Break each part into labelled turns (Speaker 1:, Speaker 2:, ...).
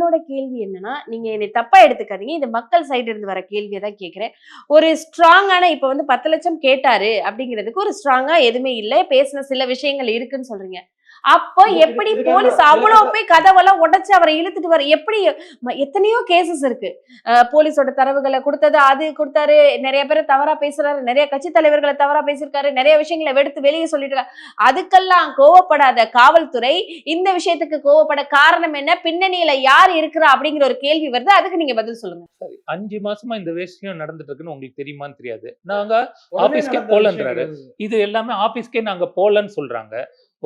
Speaker 1: என்னோட கேள்வி என்னன்னா, நீங்க என்னை தப்பா எடுத்துக்காதீங்க. இது மக்கள் சைடு இருந்து வர கேள்விய தான் கேட்கிறேன். ஒரு ஸ்ட்ராங்கான இப்ப வந்து 10,00,000 கேட்டாரு அப்படிங்கிறதுக்கு ஒரு ஸ்ட்ராங்கா எதுவுமே இல்ல. பேசின சில விஷயங்கள் இருக்குன்னு சொல்றீங்க. அப்ப எப்படி போலீஸ் அவ்வளோ போய் கதவெல்லாம் உடைச்சு அவரை இழுத்துட்டு வர எப்படி எத்தனையோ கேசஸ் இருக்கு. போலீஸோட தரவுகளை கொடுத்தது, அது கொடுத்தாரு, நிறைய பேர் தவறா பேசுறாரு, நிறைய கட்சி தலைவர்களை தவறா பேசியிருக்காரு, நிறைய விஷயங்களை எடுத்து வெளியே சொல்லிட்டு அதுக்கெல்லாம் கோவப்படாத காவல்துறை இந்த விஷயத்துக்கு கோவப்பட காரணம் என்ன, பின்னணியில யார் இருக்கிறா அப்படிங்கிற ஒரு கேள்வி வருது. அதுக்கு நீங்க பதில் சொல்லுங்க.
Speaker 2: சரி, 5 மாசமா இந்த விஷயம் நடந்துட்டு இருக்குன்னு உங்களுக்கு தெரியுமான்னு தெரியாது. நாங்க ஆபீஸ்க்கே போலன்றாரு. இது எல்லாமே ஆபீஸ்க்கே நாங்க போலன்னு சொல்றாங்க.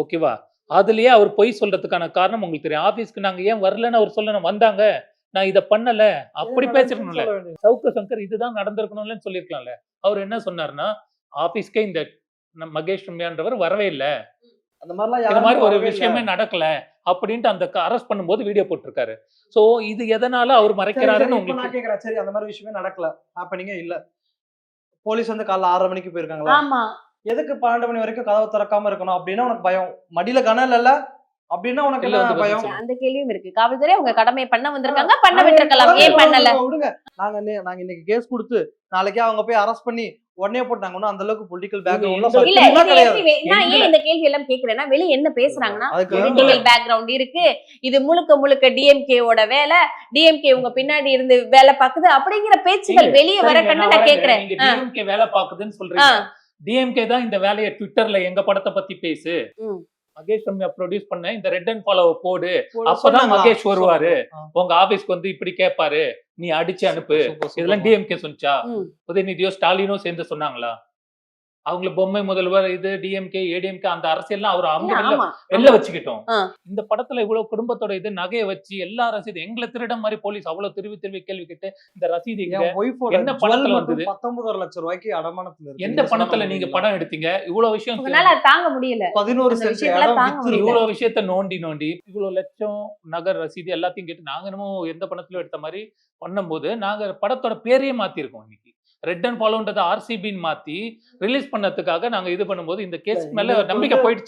Speaker 2: ஓகேவா? அதுலயே அவர் பொய் சொல்றதுக்கான காரணம் உங்களுக்கு தெரியும். ஆபீஸ்க்கு நாங்க ஏன் வரலன்னு அவர் சொல்லணும். வந்தாங்க, நான் இத பண்ணல, அப்படி பேசிருக்கணும்ல. சவுக்கு சங்கர் இதுதான் நடந்திருக்கணும்னு சொல்லிருக்கலாம்ல. அவர் என்ன சொன்னாருன்னா, ஆபீஸ்க்கே இந்த மகேஷ் ரம்யான்றவர் வரவே இல்ல,
Speaker 3: அந்த மாதிரிலாம்
Speaker 2: இந்த மாதிரி ஒரு
Speaker 3: யாரும்
Speaker 2: விஷயமே நடக்கல அப்படின்ட்டு அந்த அரெஸ்ட் பண்ணும்போது வீடியோ போட்டிருக்காரு. சோ இது எதனால அவர் மறைக்கிறாருன்னு
Speaker 3: உங்களுக்கு நான்
Speaker 2: உங்களுக்கு
Speaker 3: கேக்குறேன். சரி, அந்த மாதிரி விஷயமே நடக்கல, ஹேப்பனிங்கே இல்ல. போலீஸ் வந்து காலைல 6:30 மணிக்கு போயிருக்காங்களா?
Speaker 1: ஆமா.
Speaker 3: எதுக்கு 12 மணி வரைக்கும் கதவு திறக்காம இருக்கணும் அப்படின்னா உனக்கு பயம். மடியில கனம் இல்ல அப்படின்னா உனக்கு
Speaker 2: இல்ல
Speaker 3: என்ன
Speaker 2: வந்து
Speaker 3: பயம்?
Speaker 1: அந்த கேள்வியும் இருக்கு. காவல்துறை உங்க கடமையை பண்ண வந்திருக்காங்க, பண்ண விட்டுருக்கலாம், ஏன் பண்ணல?
Speaker 3: விடுங்க. நாங்க இன்னைக்கு கேஸ் கொடுத்து நாளைக்கே அவங்க போய் அரெஸ்ட் பண்ணி உடனே போட்டாங்க. அந்த அளவுக்கு பொலிட்டிக்கல் பேக்ரவுண்ட்லாம்
Speaker 1: இல்ல
Speaker 3: சத்தியமா
Speaker 1: இது
Speaker 3: கிடையாது.
Speaker 1: எப்படி நான் ஏன் இந்த கேள்வி எல்லாம் கேக்குறேன்னா, வெளிய என்ன பேசுறாங்கன்னா,
Speaker 3: அதுக்கு
Speaker 1: பொலிட்டிக்கல் பேக்ரவுண்ட் இருக்கு, இது முழுக்க முழுக்க டிஎம்கே ஓட வேலை, டிஎம்கே உங்க பின்னாடி இருந்து வேலை பாக்குது அப்படிங்கிற பேச்சுகள் வெளியே வர கண்டு நான் கேக்குறேன்.
Speaker 2: டிஎம்கே வேலை பாக்குதுன்னு சொல்றீங்க. டிஎம்கே தான் இந்த வேலையை ட்விட்டர்ல எங்க படத்தை பத்தி பேசு, மகேஷ் ரம்யா ப்ரொடியூஸ் பண்ண இந்த ரெட் அண்ட் ஃபாலோ போடு, அப்பதான் மகேஷ் வருவாரு, உங்க ஆபீஸ்க்கு வந்து இப்படி கேட்பாரு, நீ அடிச்சு அனுப்பு, இதெல்லாம் டிஎம்கே சொன்னச்சா? உதயநிதியோ ஸ்டாலினோ சேர்ந்து சொன்னாங்களா? அவங்கள பொம்மை முதல்வர் இது டிஎம்கே ஏடிஎம்கே அந்த அரசியல்லாம் அவர் அவங்க வெளில வச்சுக்கிட்டோம். இந்த படத்துல இவ்வளவு குடும்பத்தோட இது நகையை வச்சு எல்லா ரசீது எங்களை திருட மாதிரி போலீஸ் அவ்வளவு திருவி கேள்வி கேட்டு இந்த ரசீது என்ன பணத்துல வந்தது?
Speaker 3: 19 லட்சம் ரூபாய்க்கு அடமானத்துல இருக்கு.
Speaker 2: எந்த பணத்துல நீங்க படம் எடுத்தீங்க? இவ்வளவு விஷயம்
Speaker 1: தாங்க முடியல.
Speaker 3: 11 சென்ட் இடம் வித்து
Speaker 2: இவ்வளவு விஷயத்த நோண்டி இவ்வளவு லட்சம் நகர் ரசீது எல்லாத்தையும் கேட்டு நாங்க என்னமோ எந்த பணத்துல எடுத்த மாதிரி பண்ணும்போது நாங்க படத்தோட பேரையே மாத்திருக்கோம். இன்னைக்கு ரெட் அண்ட் ஃபாலோன்றத ஆர்சிபின்னு மாத்தி ரிலீஸ் பண்ணதுக்காக நாங்க இது பண்ணும்போது இந்த கேஸ் மேல நம்பிக்கை போயிடுச்சு.